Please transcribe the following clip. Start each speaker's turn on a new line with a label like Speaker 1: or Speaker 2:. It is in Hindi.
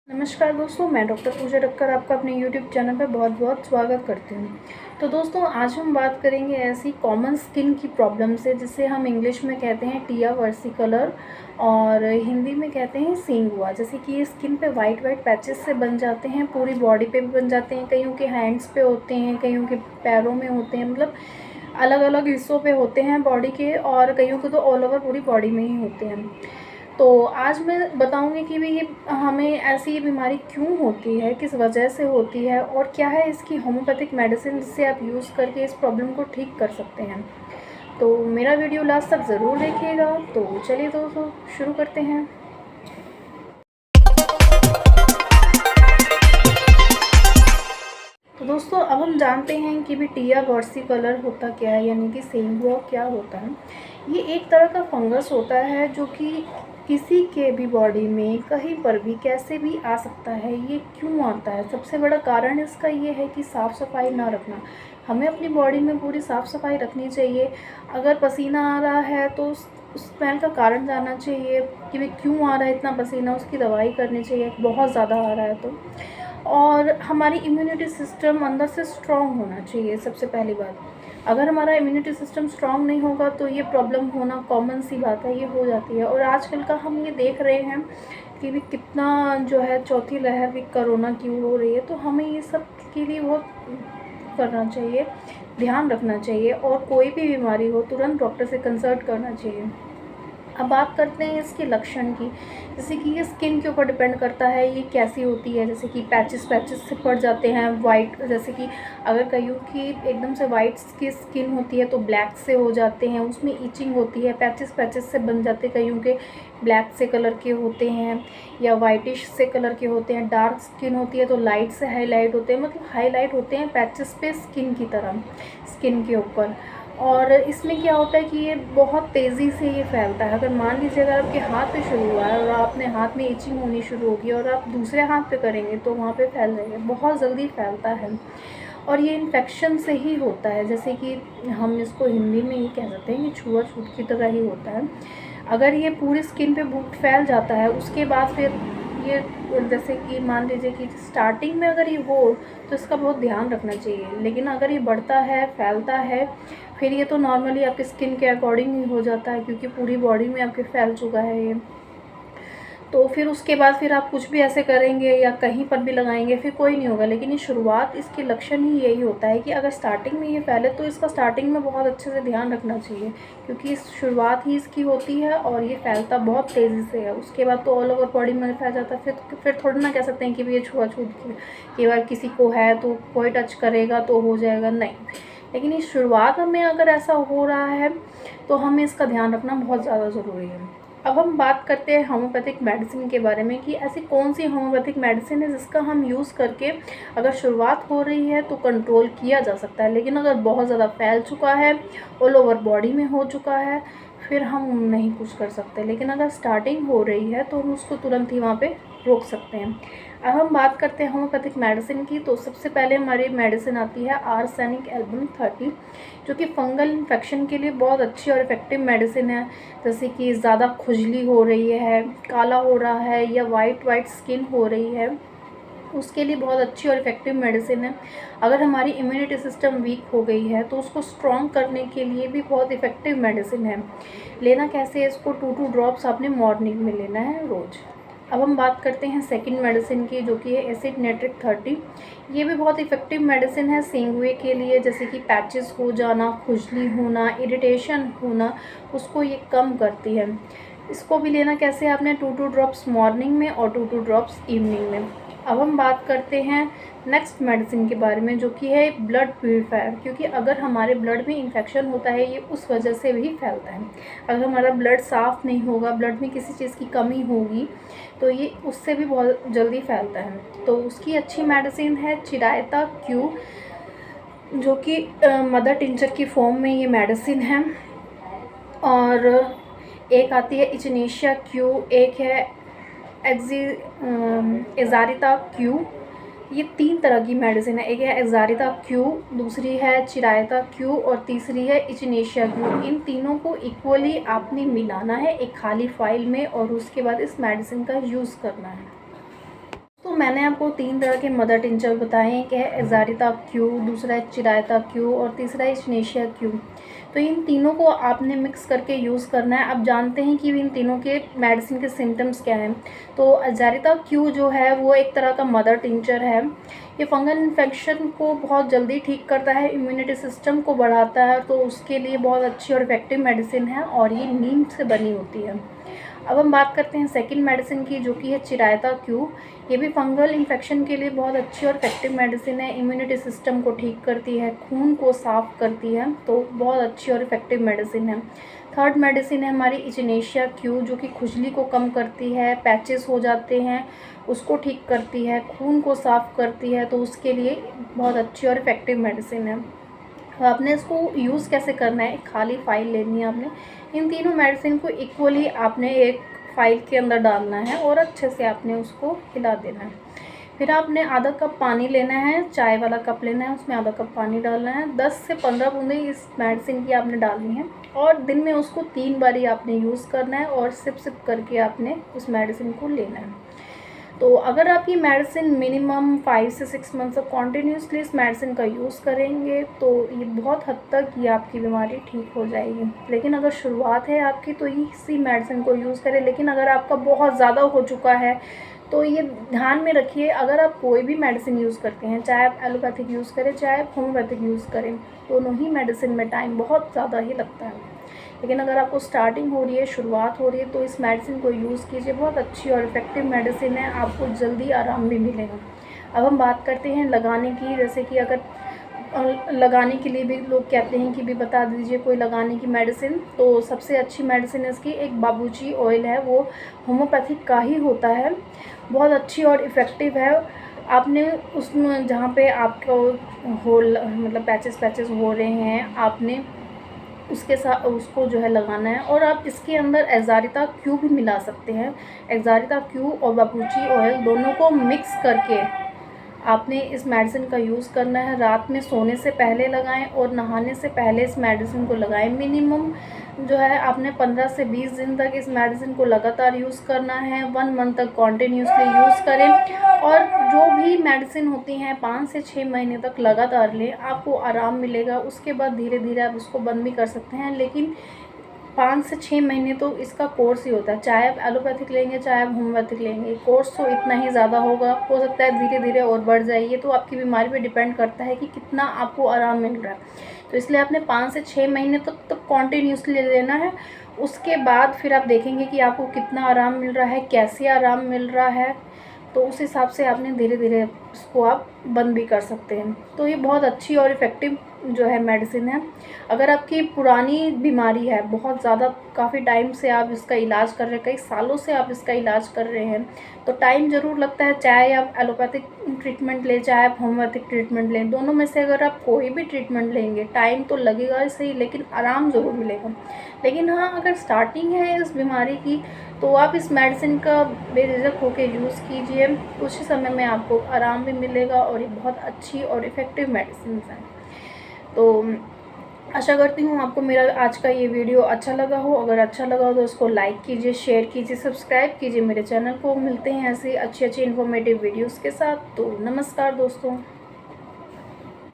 Speaker 1: नमस्कार दोस्तों, मैं डॉक्टर पूजा टक्कर आपका अपने यूट्यूब चैनल पर बहुत बहुत स्वागत करती हूँ। तो दोस्तों, आज हम बात करेंगे ऐसी कॉमन स्किन की प्रॉब्लम से जिसे हम इंग्लिश में कहते हैं टिया वर्सिकलर और हिंदी में कहते हैं सेंगुआ। जैसे कि ये स्किन पे वाइट वाइट पैचेस से बन जाते हैं, पूरी बॉडी पे भी बन जाते हैं, कईयों के हैंड्स पे होते हैं, कईयों के पैरों में होते हैं, मतलब अलग अलग हिस्सों पे होते हैं बॉडी के, और कईयों के तो ऑल ओवर पूरी बॉडी में ही होते हैं। तो आज मैं बताऊंगी कि भी ये हमें ऐसी ये बीमारी क्यों होती है, किस वजह से होती है, और क्या है इसकी होम्योपैथिक मेडिसिन जिससे आप यूज़ करके इस प्रॉब्लम को ठीक कर सकते हैं। तो मेरा वीडियो लास्ट तक ज़रूर देखिएगा। तो चलिए दोस्तों, शुरू करते हैं। तो दोस्तों, अब हम जानते हैं कि भी टिया वर्सिकलर होता क्या है, यानी कि सेंगुआ क्या होता है। ये एक तरह का फंगस होता है जो कि किसी के भी बॉडी में कहीं पर भी कैसे भी आ सकता है। ये क्यों आता है? सबसे बड़ा कारण इसका ये है कि साफ़ सफाई ना रखना। हमें अपनी बॉडी में पूरी साफ़ सफाई रखनी चाहिए। अगर पसीना आ रहा है तो उस स्मेल का कारण जानना चाहिए कि भाई क्यों आ रहा है इतना पसीना, उसकी दवाई करनी चाहिए बहुत ज़्यादा आ रहा है तो। और हमारी इम्यूनिटी सिस्टम अंदर से स्ट्रॉन्ग होना चाहिए सबसे पहली बात। अगर हमारा इम्यूनिटी सिस्टम स्ट्रॉन्ग नहीं होगा तो ये प्रॉब्लम होना कॉमन सी बात है, ये हो जाती है। और आजकल का हम ये देख रहे हैं कि भी कितना जो है चौथी लहर भी कोरोना की हो रही है, तो हमें ये सब के लिए बहुत करना चाहिए, ध्यान रखना चाहिए, और कोई भी बीमारी हो तुरंत डॉक्टर से कंसल्ट करना चाहिए। अब बात करते हैं इसके लक्षण की। जैसे कि ये स्किन के ऊपर डिपेंड करता है ये कैसी होती है। जैसे कि पैचेस से पड़ जाते हैं वाइट, जैसे कि अगर कईयों की एकदम से वाइट की स्किन होती है तो ब्लैक से हो जाते हैं, उसमें ईचिंग होती है, पैचेस से बन जाते हैं। कईयों के ब्लैक से कलर के होते हैं या वाइटिश से कलर के होते हैं। डार्क स्किन होती है तो लाइट से हाईलाइट होते हैं, मतलब हाईलाइट होते हैं पैचेस पे स्किन की तरह, स्किन के ऊपर। और इसमें क्या होता है कि ये बहुत तेज़ी से ये फैलता है। अगर मान लीजिए अगर आपके हाथ पे शुरू हुआ है और आपने हाथ में इचिंग होनी शुरू होगी और आप दूसरे हाथ पे करेंगे तो वहाँ पे फैल जाएगा, बहुत जल्दी फैलता है। और ये इन्फेक्शन से ही होता है। जैसे कि हम इसको हिंदी में ये कह सकते हैं कि छुआछूत की तरह ही होता है। अगर ये पूरी स्किन पे फैल जाता है उसके बाद फिर ये, जैसे कि मान लीजिए कि स्टार्टिंग में अगर ये हो तो इसका बहुत ध्यान रखना चाहिए। लेकिन अगर ये बढ़ता है, फैलता है, फिर ये तो नॉर्मली आपके स्किन के अकॉर्डिंग ही हो जाता है क्योंकि पूरी बॉडी में आपके फैल चुका है ये। तो फिर उसके बाद फिर आप कुछ भी ऐसे करेंगे या कहीं पर भी लगाएंगे फिर कोई नहीं होगा। लेकिन ये शुरुआत, इसके लक्षण ही यही होता है कि अगर स्टार्टिंग में ये फैले तो इसका स्टार्टिंग में बहुत अच्छे से ध्यान रखना चाहिए क्योंकि इस शुरुआत ही इसकी होती है और ये फैलता बहुत तेज़ी से है। उसके बाद तो ऑल ओवर बॉडी में फैल जाता है। फिर थोड़ी ना कह सकते हैं कि ये छुआछूत की बार किसी को है तो कोई टच करेगा तो हो जाएगा, नहीं। लेकिन इस शुरुआत में अगर ऐसा हो रहा है तो हमें इसका ध्यान रखना बहुत ज़्यादा ज़रूरी है। अब हम बात करते हैं होम्योपैथिक मेडिसिन के बारे में कि ऐसी कौन सी होम्योपैथिक मेडिसिन है जिसका हम यूज़ करके अगर शुरुआत हो रही है तो कंट्रोल किया जा सकता है। लेकिन अगर बहुत ज़्यादा फैल चुका है, ऑल ओवर बॉडी में हो चुका है, फिर हम नहीं कुछ कर सकते। लेकिन अगर स्टार्टिंग हो रही है तो हम उसको तुरंत ही वहाँ पे रोक सकते हैं। अब हम बात करते हैं होम्योपैथिक मेडिसिन की। तो सबसे पहले हमारी मेडिसिन आती है आर्सेनिक एल्बम 30, जो कि फंगल इन्फेक्शन के लिए बहुत अच्छी और इफ़ेक्टिव मेडिसिन है। जैसे कि ज़्यादा खुजली हो रही है, काला हो रहा है या वाइट स्किन हो रही है, उसके लिए बहुत अच्छी और इफ़ेक्टिव मेडिसिन है। अगर हमारी इम्यूनिटी सिस्टम वीक हो गई है तो उसको स्ट्रॉन्ग करने के लिए भी बहुत इफ़ेक्टिव मेडिसिन है। लेना कैसे है इसको, 2 ड्रॉप्स आपने मॉर्निंग में लेना है रोज़। अब हम बात करते हैं सेकंड मेडिसिन की, जो कि है एसिड नाइट्रिक 30। ये भी बहुत इफ़ेक्टिव मेडिसिन है सेंगुए के लिए। जैसे कि पैचेस हो जाना, खुजली होना, इरिटेशन होना, उसको ये कम करती है। इसको भी लेना कैसे, आपने 2 ड्रॉप्स मॉर्निंग में और 2 ड्रॉप्स इवनिंग में। अब हम बात करते हैं नेक्स्ट मेडिसिन के बारे में, जो कि है ब्लड प्यूरीफायर। क्योंकि अगर हमारे ब्लड में इन्फेक्शन होता है ये उस वजह से भी फैलता है। अगर हमारा ब्लड साफ़ नहीं होगा, ब्लड में किसी चीज़ की कमी होगी तो ये उससे भी बहुत जल्दी फैलता है। तो उसकी अच्छी मेडिसिन है चिरायता क्यू, जो कि मदर टिंचर की फॉर्म में ये मेडिसिन है। और एक आती है इचनेशिया क्यू, एक है एजारिता क्यू। ये 3 तरह की मेडिसिन है। एक है एजारिता क्यू, दूसरी है चिरायता क्यू और तीसरी है इचनेशिया क्यू। इन तीनों को इक्वली आपने मिलाना है एक खाली फाइल में और उसके बाद इस मेडिसिन का यूज़ करना है। मैंने आपको 3 तरह के मदर टिंचर बताए हैं, कि है एज़ारिता क्यू, दूसरा है चिरायता क्यू और तीसरा है इचनेशिया क्यू। तो इन तीनों को आपने मिक्स करके यूज़ करना है। अब जानते हैं कि इन तीनों के मेडिसिन के सिम्टम्स क्या हैं। तो एज़ारिता क्यू जो है वो एक तरह का मदर टिंचर है। ये फंगल इन्फेक्शन को बहुत जल्दी ठीक करता है, इम्यूनिटी सिस्टम को बढ़ाता है, तो उसके लिए बहुत अच्छी और इफेक्टिव मेडिसिन है और ये नीम से बनी होती है। अब हम बात करते हैं सेकंड मेडिसिन की, जो कि है चिरायता क्यू। ये भी फंगल इन्फेक्शन के लिए बहुत अच्छी और इफेक्टिव मेडिसिन है, इम्यूनिटी सिस्टम को ठीक करती है, खून को साफ़ करती है, तो बहुत अच्छी और इफेक्टिव मेडिसिन है। थर्ड मेडिसिन है हमारी इचनेशिया क्यू, जो कि खुजली को कम करती है, पैचेस हो जाते हैं उसको ठीक करती है, खून को साफ़ करती है, तो उसके लिए बहुत अच्छी और इफेक्टिव मेडिसिन है। तो आपने इसको यूज़ कैसे करना है, खाली फाइल लेनी है आपने। इन तीनों मेडिसिन को इक्वली आपने एक फाइल के अंदर डालना है और अच्छे से आपने उसको हिला देना है। फिर आपने आधा कप पानी लेना है, चाय वाला कप लेना है, उसमें आधा कप पानी डालना है। 10 से 15 बूंदें इस मेडिसिन की आपने डालनी है और दिन में उसको 3 बारी आपने यूज़ करना है और सिप सिप करके आपने उस मेडिसिन को लेना है। तो अगर आप ये मेडिसिन मिनिमम 5 से 6 मंथ तक कॉन्टीन्यूसली इस मेडिसिन का यूज़ करेंगे तो ये बहुत हद तक ये आपकी बीमारी ठीक हो जाएगी। लेकिन अगर शुरुआत है आपकी तो इसी मेडिसिन को यूज़ करें। लेकिन अगर आपका बहुत ज़्यादा हो चुका है तो ये ध्यान में रखिए, अगर आप कोई भी मेडिसिन यूज़ करते हैं, चाहे आप एलोपैथिक यूज़ करें चाहे आप होम्योपैथिक यूज़ करें, दोनों ही मेडिसिन में टाइम बहुत ज़्यादा ही लगता है। लेकिन अगर आपको स्टार्टिंग हो रही है, शुरुआत हो रही है, तो इस मेडिसिन को यूज़ कीजिए। बहुत अच्छी और इफ़ेक्टिव मेडिसिन है, आपको जल्दी आराम भी मिलेगा। अब हम बात करते हैं लगाने की। जैसे कि अगर लगाने के लिए भी लोग कहते हैं कि भी बता दीजिए कोई लगाने की मेडिसिन, तो सबसे अच्छी मेडिसिन इसकी एक बाबूची ऑयल है, वो होम्योपैथिक का ही होता है, बहुत अच्छी और इफ़ेक्टिव है। आपने उसमें जहाँ पे आपको होल मतलब पैचेस हो रहे हैं, आपने उसके साथ उसको जो है लगाना है। और आप इसके अंदर एज़ारिता क्यू भी मिला सकते हैं। एज़ारिता क्यू और बाबूची ऑयल दोनों को मिक्स करके आपने इस मेडिसिन का यूज़ करना है। रात में सोने से पहले लगाएं और नहाने से पहले इस मेडिसिन को लगाएं। मिनिमम जो है आपने 15 से 20 दिन तक इस मेडिसिन को लगातार यूज़ करना है। 1 मंथ तक कॉन्टीन्यूसली यूज़ करें और जो भी मेडिसिन होती हैं 5 से 6 महीने तक लगातार लें, आपको आराम मिलेगा। उसके बाद धीरे धीरे आप उसको बंद भी कर सकते हैं, लेकिन 5 से 6 महीने तो इसका कोर्स ही होता है। चाहे आप एलोपैथिक लेंगे चाहे आप होम्योपैथिक लेंगे, कोर्स तो इतना ही ज़्यादा होगा। हो सकता है धीरे धीरे और बढ़ जाए, ये तो आपकी बीमारी पे डिपेंड करता है कि कितना आपको आराम मिल रहा है। तो इसलिए आपने 5 से 6 महीने तक तो कॉन्टीन्यूसली लेना है। उसके बाद फिर आप देखेंगे कि आपको कितना आराम मिल रहा है, कैसे आराम मिल रहा है, तो उस हिसाब से आपने धीरे धीरे इसको आप बंद भी कर सकते हैं। तो ये बहुत अच्छी और इफ़ेक्टिव जो है मेडिसिन है। अगर आपकी पुरानी बीमारी है, बहुत ज़्यादा काफ़ी टाइम से आप इसका इलाज कर रहे हैं, कई सालों से आप इसका इलाज कर रहे हैं, तो टाइम ज़रूर लगता है। चाहे आप एलोपैथिक ट्रीटमेंट लें चाहे आप होम्योपैथिक ट्रीटमेंट लें, दोनों में से अगर आप कोई भी ट्रीटमेंट लेंगे टाइम तो लगेगा ही सही, लेकिन आराम ज़रूर मिलेगा। लेकिन हाँ, अगर स्टार्टिंग है इस बीमारी की तो आप इस मेडिसिन का बेझिझक होकर यूज़ कीजिए। कुछ ही समय में आपको आराम भी मिलेगा और ये बहुत अच्छी और इफ़ेक्टिव मेडिसिन हैं। तो आशा करती हूँ आपको मेरा आज का ये वीडियो अच्छा लगा हो। अगर अच्छा लगा हो तो इसको लाइक कीजिए, शेयर कीजिए, सब्सक्राइब कीजिए मेरे चैनल को। मिलते हैं ऐसी अच्छी इन्फॉर्मेटिव वीडियोज़ के साथ। तो नमस्कार दोस्तों।